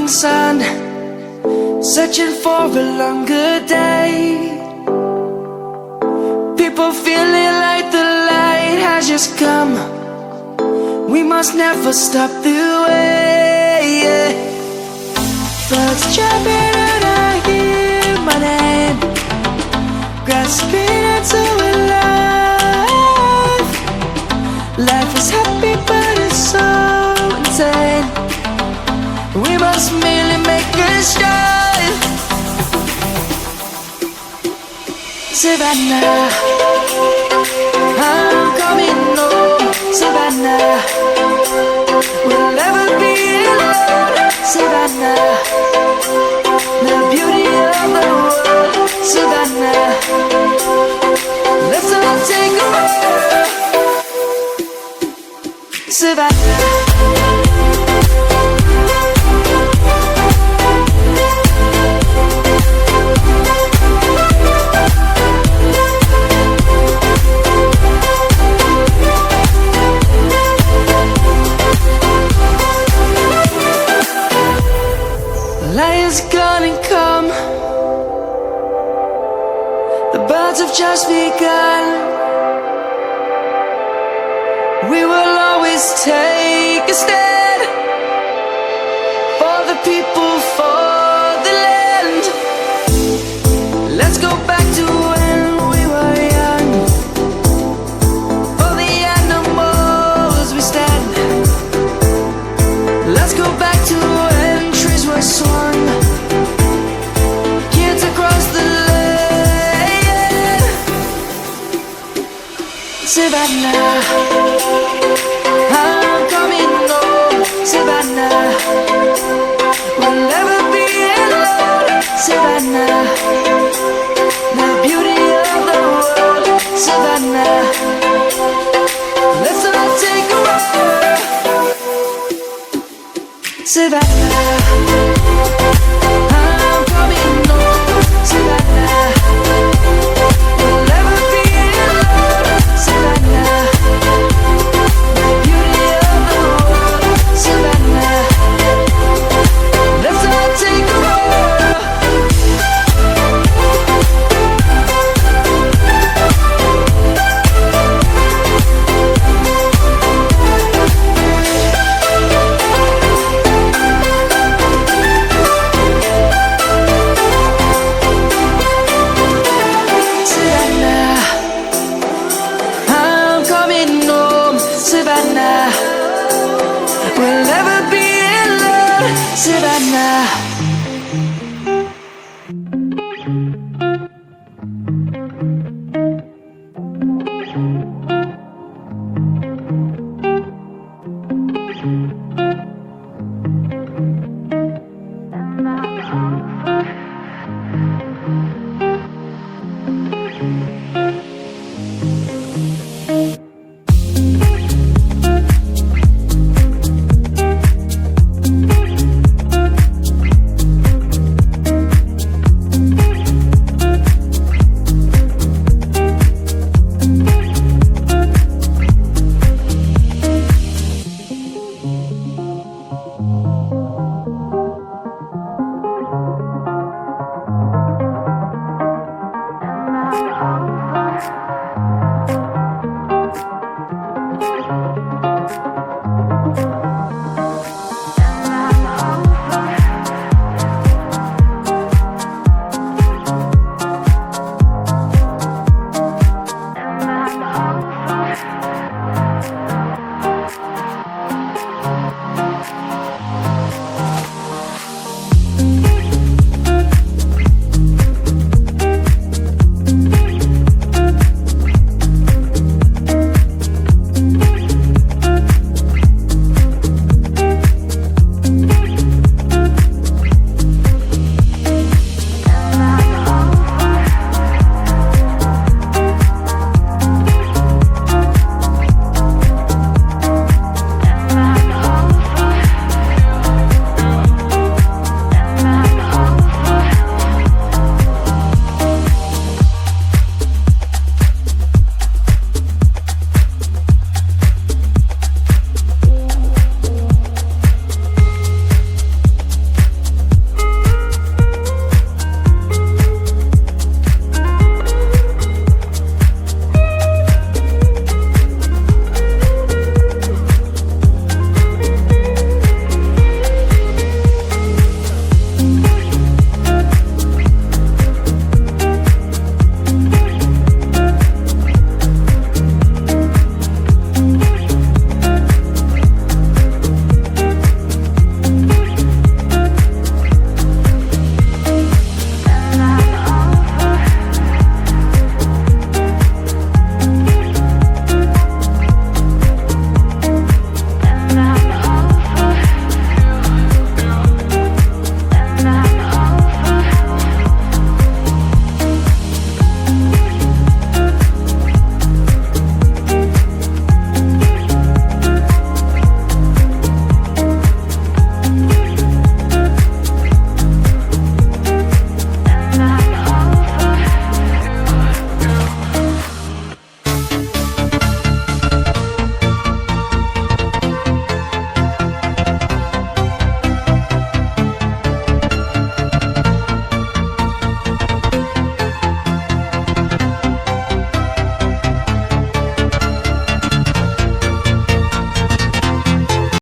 sun, searching for a longer day. People feeling like the light has just come. We must never stop the way. Birds chirping and I hear my name, grasping into a life. Life is happy but it's so insane. We must merely make a strive. Savannah, I'm coming home. Savannah, we'll never be alone. Savannah, the beauty of the world. Savannah, let's all take a walk. Savannah. Lion's gonna come. The birds have just begun. We will always take a stand for the people, for the land. Let's go back to when we were young. For the animals we stand. Let's go back to when trees were swung. Kids across the land. Savannah, I'm coming home. Savannah, we'll never be alone. Savannah, the beauty of the world. Savannah, let's all take a walk. Savannah.